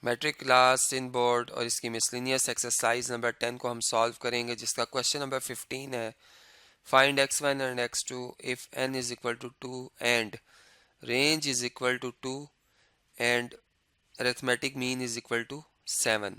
Matric class Sindh board और इसकी miscellaneous exercise number 10 को हम सॉल्व करेंगे, जिसका क्वेश्चन नंबर 15 है। Find x1 and x2 if n is equal to 2 and range is equal to 2 and arithmetic mean is equal to 7।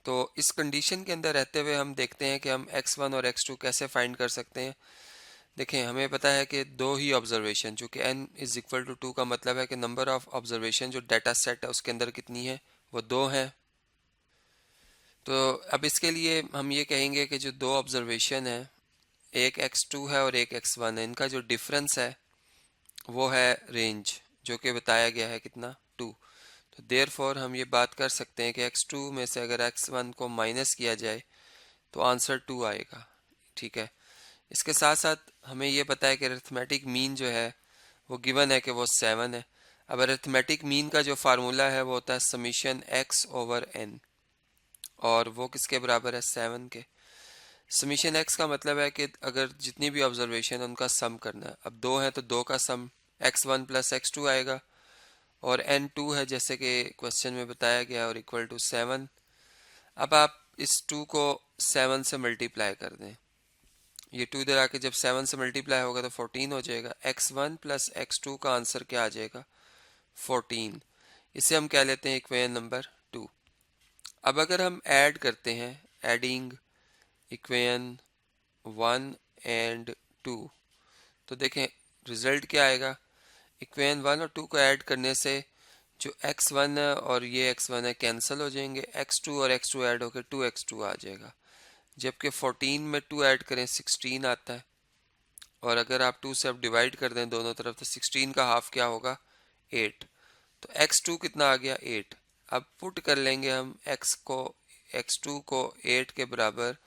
तो इस condition के अंदर रहते हुए हम देखते हैं कि हम x1 और x2 कैसे फाइंड कर सकते हैं। देखें, हमें पता है कि दो ही ऑब्जर्वेशन, चूँकि n इज इक्वल टू 2 का मतलब है कि नंबर ऑफ ऑब्जर्वेशन जो डाटा सेट है उसके अंदर कितनी है, वो 2 है। तो अब इसके लिए हम ये कहेंगे कि जो दो ऑब्जर्वेशन है, एक x2 है और एक x1 है, इनका जो डिफरेंस है वो है रेंज, जो कि बताया गया है कितना, 2। तो देयरफॉर हम ये बात कर सकते हैं कि x2 में से अगर x1 को माइनस किया जाए तो आंसर 2 आएगा। ठीक है, इसके साथ साथ हमें ये पता है कि अरिथमेटिक मीन जो है वो गिवन है कि वो 7 है। अब अरिथमेटिक मीन का जो फार्मूला है वो होता है समीशन x ओवर n, और वो किसके बराबर है, 7 के। समीशन x का मतलब है कि अगर जितनी भी ऑब्जर्वेशन है उनका सम करना है। अब 2 है तो 2 का सम x1 प्लस x2 आएगा, और n 2 है जैसे कि क्वेश्चन में बताया गया, और इक्वल टू 7। अब आप इस 2 को 7 से मल्टीप्लाई कर दें, ये 2 इधर आके जब 7 से मल्टीप्लाई होगा तो 14 हो जाएगा। x1 प्लस x2 का आंसर क्या आ जाएगा, 14। इसे हम कह लेते हैं इक्वेशन नंबर 2। अब अगर हम ऐड करते हैं, एडिंग इक्वेशन 1 एंड 2, तो देखें रिजल्ट क्या आएगा। इक्वेशन 1 और 2 को ऐड करने से जो x1 है और ये x1 है कैंसिल हो जाएंगे, x2 और x2 ऐड होकर 2x2 आ जाएगा। जबकि 14 में 2 ऐड करें 16 आता है, और अगर आप 2 से अब डिवाइड कर दें दोनों तरफ तो 16 का हाफ क्या होगा, 8। तो x2 कितना आ गया, 8। अब पुट कर लेंगे हम x2 को 8 के बराबर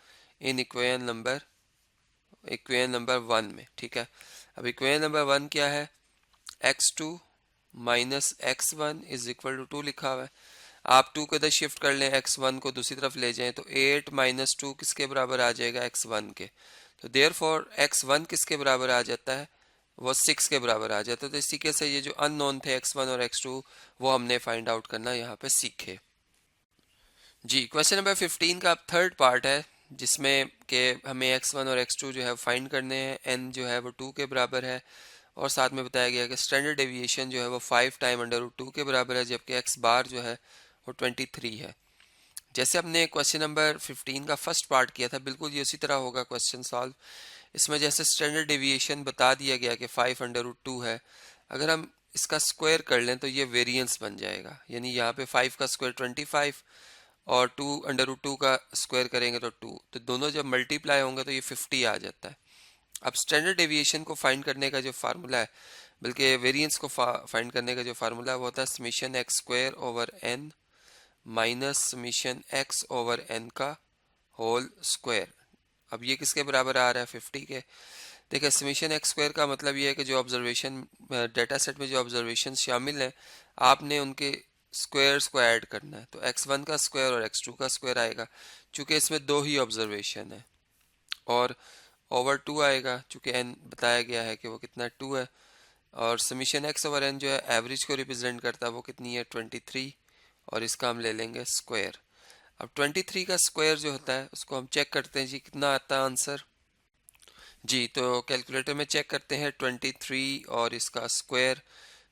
इन इक्वेशन नंबर 1 में। ठीक है, अब इक्वेशन नंबर 1 क्या है, x2 minus x1 is equal to 2 लिखा हुआ है। आप 2 को इधर शिफ्ट कर लें, x1 को दूसरी तरफ ले जाएं तो 8 माइनस 2 किसके बराबर आ जाएगा, x1 के। तो देयरफॉर x1 किसके बराबर आ जाता है, वो 6 के बराबर आ जाता है। तो इसी के से ये जो अननोन थे x1 और x2 वो हमने फाइंड आउट करना यहाँ पे सीखे। जी, क्वेश्चन नंबर 15 का थर्ड पार्ट है, जिसमें कि हमें x1 और x2 जो है फाइंड करने हैं। n जो है वो 2 के बराबर है, और साथ में बताया गया कि स्टैंडर्ड डेविएशन जो है वो 5 टाइम अंडर रूट 2 के बराबर है, जबकि x बार जो है वो 23 है। जैसे हमने क्वेश्चन नंबर 15 का फर्स्ट पार्ट किया था, बिल्कुल ये उसी तरह होगा क्वेश्चन सॉल्व। इसमें जैसे स्टैंडर्ड डेविएशन बता दिया गया कि 5 अंडर रूट 2 है, अगर हम इसका स्क्वायर कर लें तो ये वेरिएंस बन जाएगा। यानी यहाँ पे 5 का स्क्वायर 25 और 2 अंडर रूट 2 का स्क्वायर करेंगे तो 2, तो दोनों जब मल्टीप्लाई होंगे तो ये 50 आ जाता है। अब स्टैंडर्ड डेविएशन को फाइंड करने का जो फार्मूला है, बल्कि वेरिएंस को फाइंड करने का जो फार्मूला है वो होता है summation x square over n minus summation x over n का होल स्क्वायर। अब ये किसके बराबर आ रहा है, 50 के। देखिए समीशन x स्क्वायर का मतलब ये है कि जो ऑब्जर्वेशन डाटा सेट में जो ऑब्जर्वेशन शामिल हैं, आपने उनके स्क्वायर्स को ऐड करना है। तो x1 का स्क्वायर और x2 का स्क्वायर आएगा, चूंकि इसमें दो ही ऑब्जर्वेशन है, और ओवर 2 आएगा चूंकि n बताया गया है कि वो कितना 2 है। और समीशन x ओवर n जो है एवरेज को रिप्रेजेंट करता है, वो कितनी है, 23, और इसका हम ले लेंगे स्क्वायर। अब 23 का स्क्वायर जो होता है उसको हम चेक करते हैं जी, कितना आता है आंसर। जी, तो कैलकुलेटर में चेक करते हैं 23 और इसका स्क्वायर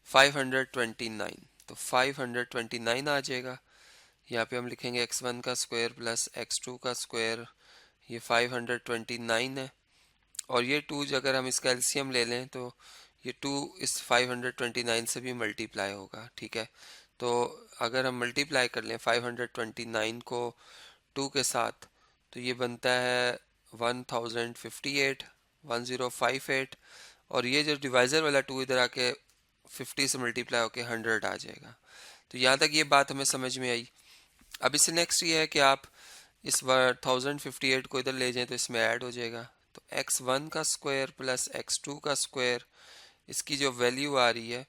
529, तो 529 आ जाएगा। यहाँ पे हम लिखेंगे x1 का स्क्वायर प्लस x2 का स्क्वायर, ये 529 है, और ये 2 अगर हम इसका एलसीएम ले लें तो ये 2 इस 529 से भी मल्टीप्लाई होगा। ठीक है, तो अगर हम मल्टीप्लाई कर लें 529 को 2 के साथ तो ये बनता है 1058, 1058, और ये जो डिवाइज़र वाला 2 इधर आके 50 से मल्टीप्लाई होके 100 आ जाएगा। तो यहाँ तक ये बात हमें समझ में आई। अब इससे नेक्स्ट ये है कि आप इस 1058 को इधर ले जाएं तो इसमें ऐड हो जाएगा। तो x1 का स्क्वायर प्लस x2 का स्क्वायर, इसकी जो वैल्यू आ रही है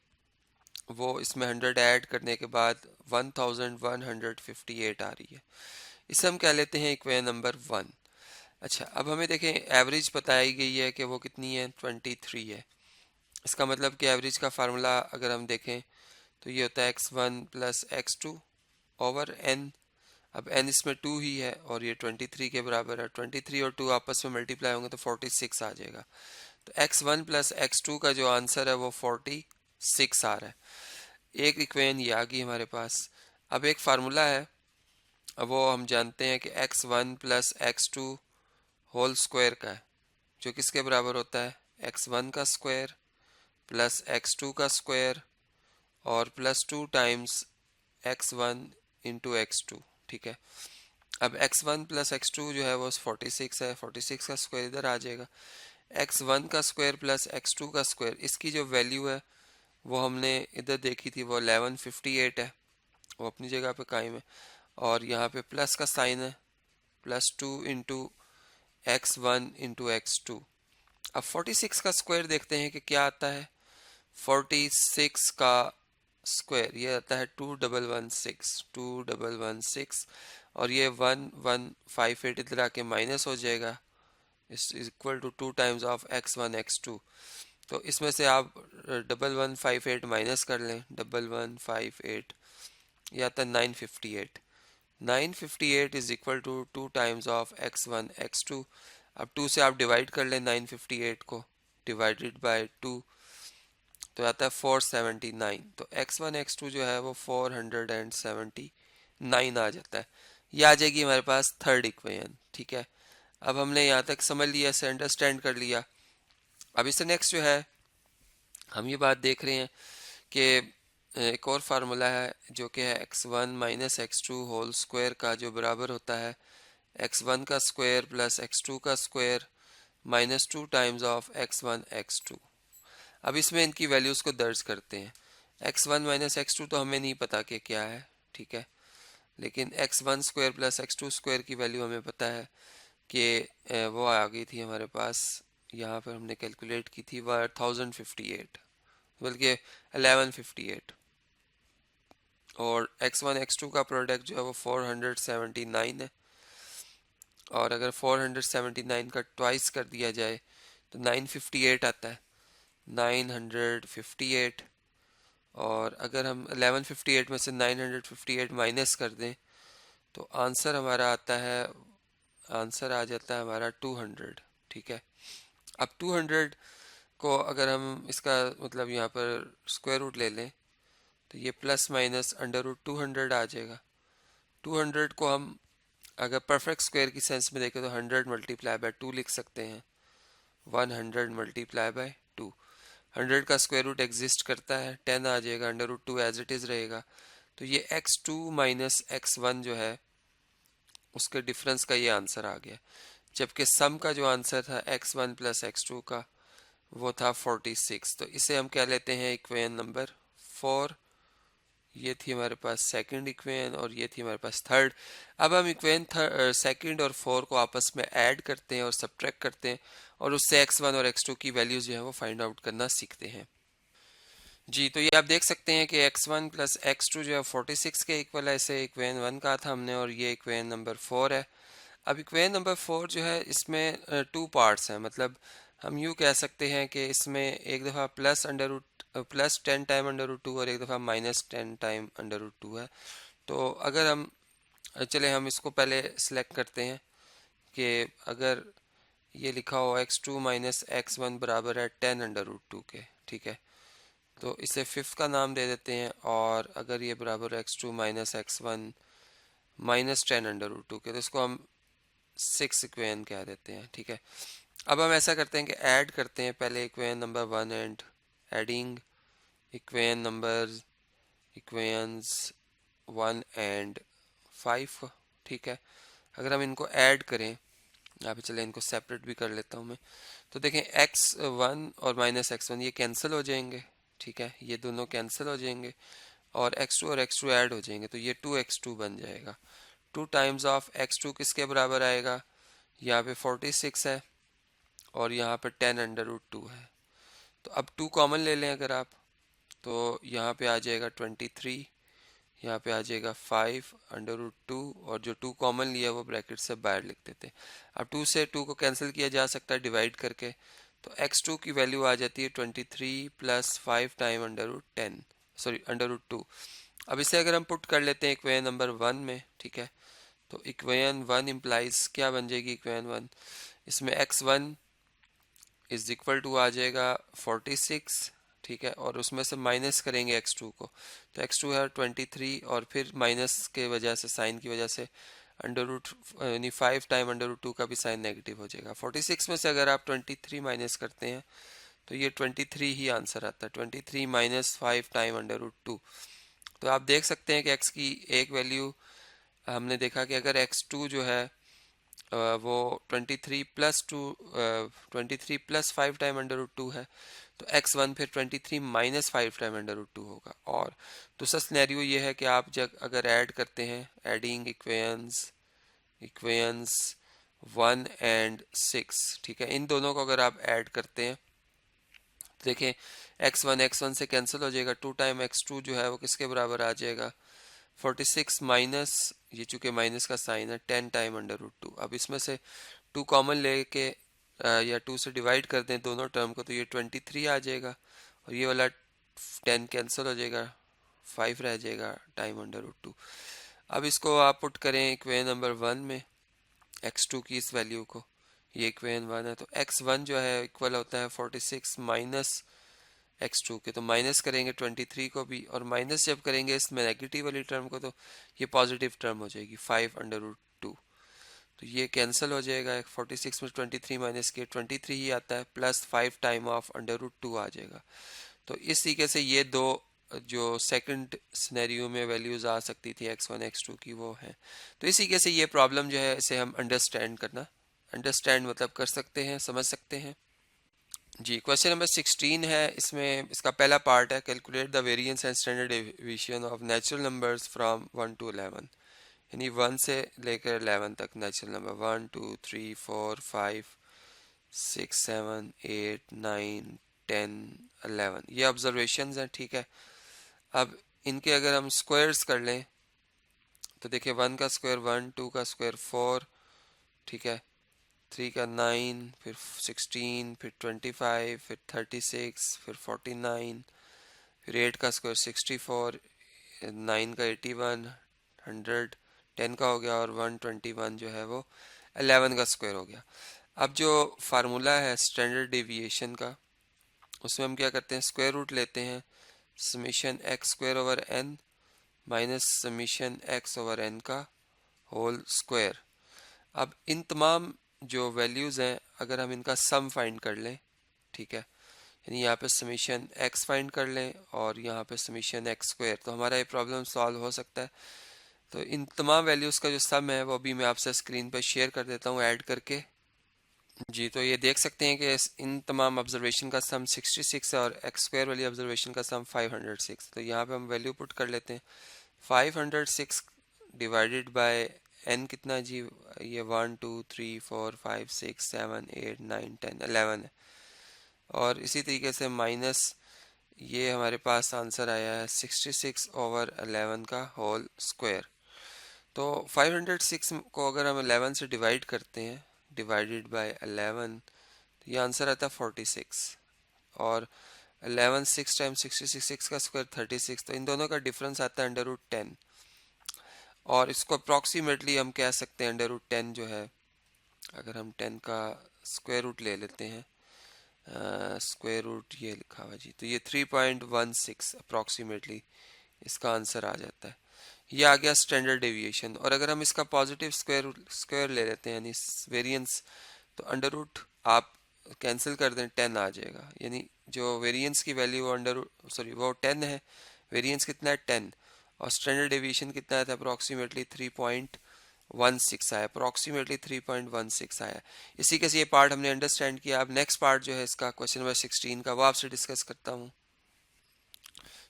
वो इसमें 100 ऐड करने के बाद 1158 आ रही है। इसे हम कह लेते हैं इक्वेशन नंबर 1। अच्छा, अब हमें देखें एवरेज बताई गई है कि वो कितनी है, 23 है। इसका मतलब कि एवरेज का फार्मूला अगर हम देखें तो ये होता है x1 plus x2 over n। अब n इसमें 2 ही है और ये 23 के बराबर है। 23 और 2 आपस में मल्टीप्लाई होंगे तो 46 आ जाएगा। तो x1 प्लस x2 का जो आंसर है वो 46 आ रहा है। एक इक्वेशन ये आ गई हमारे पास। अब एक फार्मूला है, अब वो हम जानते हैं कि x1 plus x2 whole square का है, जो किसके बराबर होता है, x1 का स्क्वायर प्लस x2 का स्क्वायर और plus 2 times x1 into x2। ठीक है। अब x1 प्लस x2 जो है वो 46 है, 46 का स्क्वायर इधर आ जाएगा। x1 का स्क्वायर प्लस x2 का स्क्वायर, इसकी जो वैल्यू है वो हमने इधर देखी थी, वो 1158 है, वो अपनी जगह पे कायम है। और यहाँ पे प्लस का साइन है, plus 2 into x1 into x2। अब 46 का स्क्वायर देखते हैं कि क्या आता है। 46 का स्क्वायर ये आता है 2116 और ये 1158 इधर आके माइनस हो जाएगा, इस equal to 2 times of x1 x2। तो इसमें से आप 1158 माइनस कर लें, 1158 ये आता है 958। 958 is equal to 2 times of x1 x2। अब 2 से आप डिवाइड कर लें 958 को, डिवाइडेड बाय 2 तो आता है 479। तो x1 x2 जो है वो 479 आ जाता है। ये आ जाएगी हमारे पास थर्ड इक्वेशन। ठीक है। अब हमने यहाँ तक समझ लिया, इसे अंडरस्टैंड कर लिया। अब इससे नेक्स्ट जो है हम ये बात देख रहे हैं कि एक और फार्मूला है जो कि है x1 minus x2 whole square का, जो बराबर होता है x1 का स्क्वायर प्लस x2 का square minus 2 times of x1 x2। अब इसमें इनकी वैल्यूज़ को दर्ज करते हैं। x1 माइनस x2 तो हमें नहीं पता कि क्या है, ठीक है, लेकिन x1 square plus x2 square की वैल्यू हमें पता है कि वो आ गई थी हमारे पास, यहाँ पर हमने कैलकुलेट की थी 1058, बल्कि 1158। और x1 x2 का प्रोडक्ट जो है वो 479 है, और अगर 479 का ट्वाइस कर दिया जाए तो 958 आता है, 958। और अगर हम 1158 में से 958 माइनस कर दें तो आंसर हमारा आता है, आंसर आ जाता है हमारा 200। ठीक है। अब 200 को अगर हम इसका मतलब यहाँ पर स्क्वायर रूट ले लें तो ये प्लस माइनस अंडर रूट 200 आ जाएगा। 200 को हम अगर परफेक्ट स्क्वायर की सेंस में देखें तो 100 मल्टीप्लाई बाय 2 लिख सकते हैं, 100 मल्टीप्लाई बाय 2। 100 का स्क्वायर रूट एग्जिस्ट करता है, 10 आ जाएगा, under root 2 as it is रहेगा। तो ये x2 माइनस x1 जो है उसके डिफरेंस का ये आंसर आ गया। जबकि सम का जो आंसर था x1 प्लस x2 का वो था 46। तो इसे हम क्या लेते हैं, इक्वेशन नंबर 4। ये थी हमारे पास सेकंड इक्वेशन और ये थी हमारे पास थर्ड। अब हम इक्वेशन सेकंड और 4 को आपस में ऐड करते हैं और सब्ट्रैक्ट करते हैं और उससे x1 और x2 की वैल्यूज जो है वो फाइंड आउट करना सीखते हैं। जी, तो ये आप देख सकते हैं कि x1 प्लस x2 जो है 46 के इक्वल है, इसे इक्वेशन 1 कहा था हमने, और ये इक्वेशन नंबर 4 है। अब इक्वेशन नंबर 4 जो है इसमें 2 पार्ट्स हैं, मतलब हम यूँ कह सकते हैं कि इसमें एक दफ़ा plus under root plus 10 time under root 2 और एक दफ़ा माइनस 10 टाइम अंडर रूट 2 है। तो अगर हम चले हम इसको पहले सिलेक्ट करते हैं कि अगर ये लिखा हो x2 माइनस x1 बराबर है 10 अंडर रूट 2 के, ठीक है, तो इसे फिफ्थ का नाम दे देते हैं। और अगर ये बराबर x2 minus x1 minus 10 under root 2 के, तो इसको हम 6 इक्वेशन कह देते हैं। ठीक है। अब हम ऐसा करते हैं कि ऐड करते हैं पहले equation number 1 and adding equation number equations 1 and 5। ठीक है। अगर हम इनको ऐड करें, यहाँ पे चले इनको सेपरेट भी कर लेता हूँ मैं, तो देखें x1 और माइनस x1 ये कैंसिल हो जाएंगे। ठीक है, ये दोनों कैंसिल हो जाएंगे और x2 और x2 ऐड हो जाएंगे, तो ये 2x2 बन जाएगा। 2 टाइम्स ऑफ x2 किसके बराबर आएगा, यहाँ पे 46 है और यहाँ पे 10 अंडर रूट 2 है। तो अब 2 कॉमन ले लें अगर आप, तो यहाँ पे आ जाएगा 23, यहाँ पे आ जाएगा 5 अंडर रूट 2, और जो 2 कॉमन लिया वो ब्रैकेट से बाहर लिख देते हैं। अब 2 से 2 को कैंसिल किया जा सकता है डिवाइड करके, तो x2 की वैल्यू आ जाती है 23 plus 5 time under root 10, sorry under root 2। अब इसे अगर हम पुट कर लेते हैं इक्वेशन नंबर 1 में, ठीक है, तो इक्वेशन 1 इम्प्लाइज क्या बन जाएगी, इक्वेशन 1 इसमें x1 इज इक्वल टू आ जाएगा 46, ठीक है, और उसमें से माइनस करेंगे x2 को, तो x2 है 23, और फिर माइनस के वजह से, साइन की वजह से अंडर रूट यानी 5 टाइम अंडर रूट 2 का भी साइन नेगेटिव हो जाएगा। 46 में से अगर आप 23 माइनस करते हैं तो ये 23 ही आंसर आता है, 23 माइनस 5 टाइम अंडर रूट 2। तो आप देख सकते हैं कि x की एक वैल्यू, हमने देखा कि अगर x2 जो है वो 23 plus 2, 23 plus 5 time under root 2 है, तो x1 फिर 23 माइनस 5 टाइम अंडर रूट 2 होगा। और दूसरा सिनेरियो ये है कि आप जब अगर ऐड करते हैं, एडिंग इक्वेशंस 1 एंड 6, ठीक है, इन दोनों को अगर आप ऐड करते हैं तो देखें x1 से कैंसिल हो जाएगा, 2 टाइम x2 जो है वो किसके बराबर आ जाएगा, 46 माइनस, ये चूंकि माइनस का साइन है, 10 टाइम अंडर रूट 2। अब इसमें से 2 कॉमन लेके या 2 से डिवाइड कर दें दोनों टर्म को, तो ये 23 आ जाएगा, और ये वाला 10 कैंसिल हो जाएगा, 5 रह जाएगा टाइम अंडर रूट 2। अब इसको आप पुट करें इक्वेशन नंबर 1 में, x2 की इस वैल्यू को, ये इक्वेशन 1 है, तो x1 जो है इक्वल होता है 46 माइनस x2 के, तो माइनस करेंगे 23 को भी, और माइनस जब करेंगे इसमें नेगेटिव वाली टर्म को, तो ये पॉजिटिव टर्म हो जाएगी 5 अंडर रूट 2, तो ये कैंसिल हो जाएगा। 46 में 23 माइनस के 23 ही आता है, plus 5 time of under root 2 आ जाएगा। तो इस तरीके से ये दो जो सेकंड सिनेरियो में वैल्यूज आ सकती थी x1 x2 की, वो है। तो इसी तरीके से ये प्रॉब्लम जो है इसे हम अंडरस्टैंड मतलब कर सकते हैं, समझ सकते हैं। जी, क्वेश्चन नंबर 16 है, इसमें इसका पहला पार्ट है, calculate the variance and standard deviation of natural numbers from 1 to 11, यानी 1 से लेकर 11 तक नेचुरल नंबर, 1 2 3 4 5 6 7 8 9 10 11, ये ऑब्जर्वेशंस हैं, ठीक है। अब इनके अगर हम स्क्वायर्स कर लें तो देखिए 1 का स्क्वायर 1, 2 का स्क्वायर 4, ठीक है, 3 का 9, फिर 16, फिर 25, फिर 36, फिर 49, फिर 8 का स्क्वायर 64, 9 का 81, 100, 10 का हो गया, और 121 जो है वो 11 का स्क्वायर हो गया। अब जो फार्मूला है स्टैंडर्ड डेविएशन का, उसमें हम क्या करते हैं, स्क्वायर रूट लेते हैं summation x square over n minus summation x over n का होल स्क्वायर। अब इन तमाम जो वैल्यूज़ हैं अगर हम इनका सम फाइंड कर लें, ठीक है, यानी यहाँ पे समीशन एक्स फाइंड कर लें और यहाँ पे समीशन एक्स स्क्वायर, तो हमारा ये प्रॉब्लम सॉल्व हो सकता है। तो इन तमाम वैल्यूज़ का जो सम है वो अभी मैं आपसे स्क्रीन पर शेयर कर देता हूँ ऐड करके। जी, तो ये देख सकते हैं कि इन तमाम ऑब्जर्वेशन का सम 66 है और एक्स स्क्वायर वाली ऑब्जर्वेशन का सम 506। तो यहाँ पे हम वैल्यू पुट कर लेते हैं, 506 डिवाइडेड बाय एन कितना जी, ये 1 2 3 4 5 6 7 8 9 10 11 है, और इसी तरीके से माइनस ये हमारे पास आंसर आया है 66 ओवर 11 का होल स्क्वायर। तो 506 को अगर हम 11 से डिवाइड करते हैं, डिवाइडेड बाय 11, तो ये आंसर आता है 46, और 11 6 टाइम 66, 6 का स्क्वायर 36, तो इन दोनों का डिफरेंस आता है अंडर रूट 10, और इसको अप्रॉक्सीमेटली हम कह सकते हैं अंडर रूट 10 जो है, अगर हम 10 का स्क्वायर रूट ले लेते हैं, स्क्वायर रूट ये लिखा हुआ जी, तो ये 3.16 अप्रॉक्सीमेटली इसका आंसर आ जाता है। ये आ गया स्टैंडर्ड डेविएशन। और अगर हम इसका पॉजिटिव स्क्वायर ले लेते हैं यानी वेरिएंस, तो अंडर रूट आप कैंसिल कर दें 10 आ जाएगा, यानी जो वेरिएंस की वैल्यू अंडर सॉरी वो 10 है, वेरिएंस कितना है 10, और स्टैंडर्ड डेविएशन कितना आया था अप्रॉक्सीमेटली 3.16 आया, अप्रॉक्सीमेटली 3.16 आया। इसी के से ये पार्ट हमने अंडरस्टैंड किया। अब नेक्स्ट पार्ट जो है इसका क्वेश्चन नंबर 16 का, वो आपसे डिस्कस करता हूँ।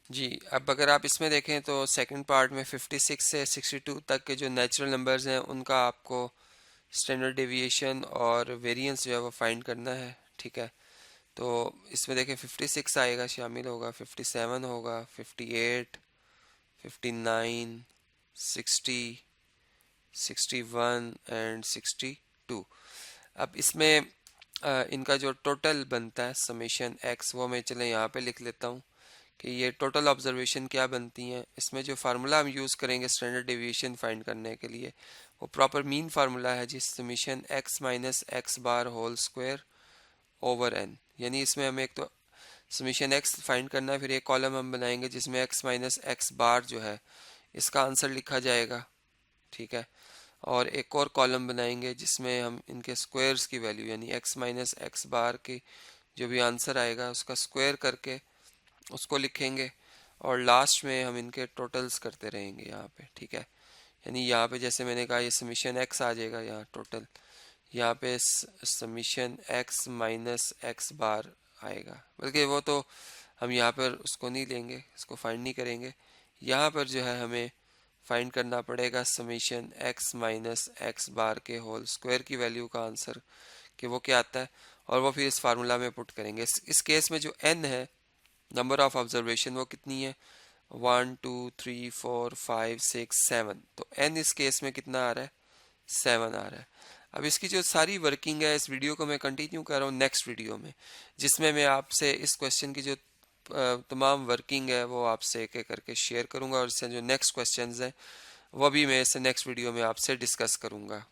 जी, अब अगर आप इसमें देखें तो सेकंड पार्ट में 56 से 62 तक के जो नेचुरल नंबर्स हैं उनका आपको स्टैंडर्ड डेविएशन और वेरिएंस जो है वो फाइंड करना है, ठीक है। तो इसमें देखें 56 आएगा, शामिल होगा 57 होगा, 58, 59, 60, 61 एंड 62। अब इसमें इनका जो टोटल बनता है समेशन एक्स, वो मैं चले यहाँ पे लिख लेता हूँ कि ये टोटल ऑब्जर्वेशन क्या बनती हैं। इसमें जो फार्मूला हम यूज़ करेंगे स्टैंडर्ड डेविएशन फाइंड करने के लिए वो प्रॉपर मीन फार्मूला है, जिस summation x minus x bar whole square over n, यानी इसमें हमें एक तो समीशन x फाइंड करना है, फिर एक कॉलम हम बनाएंगे जिसमें x माइनस एक्स बार जो है इसका आंसर लिखा जाएगा, ठीक है। और एक और कॉलम बनाएंगे जिसमें हम इनके स्क्वायर्स की वैल्यू यानी x माइनस एक्स बार की जो भी आंसर आएगा उसका स्क्वायर करके उसको लिखेंगे, और लास्ट में हम इनके टोटल्स करते रहेंगे यहाँ पे, ठीक है। यानी यहाँ पे जैसे मैंने कहा ये समीशन x आ जाएगा, यहाँ टोटल यहाँ पे समीशन x माइनस एक्स बार आएगा, बल्कि वो तो हम यहाँ पर उसको नहीं लेंगे, इसको फाइंड नहीं करेंगे। यहाँ पर जो है हमें फाइंड करना पड़ेगा समीशन x माइनस एक्स बार के होल स्क्वायर की वैल्यू का आंसर कि वो क्या आता है, और वो फिर इस फार्मूला में पुट करेंगे। इस केस में जो n है नंबर ऑफ ऑब्जर्वेशन वो कितनी है 1 2 3 4 5 6 7, तो n इस केस में कितना आ रहा है 7 आ रहा है। अब इसकी जो सारी वर्किंग है इस वीडियो को मैं कंटिन्यू कर रहा हूँ नेक्स्ट वीडियो में, जिसमें मैं आपसे इस क्वेश्चन की जो तमाम वर्किंग है वो आपसे एक एक करके शेयर करूंगा, और इससे जो नेक्स्ट क्वेश्चंस हैं वो भी मैं इसे नेक्स्ट वीडियो में आपसे डिस्कस करूंगा।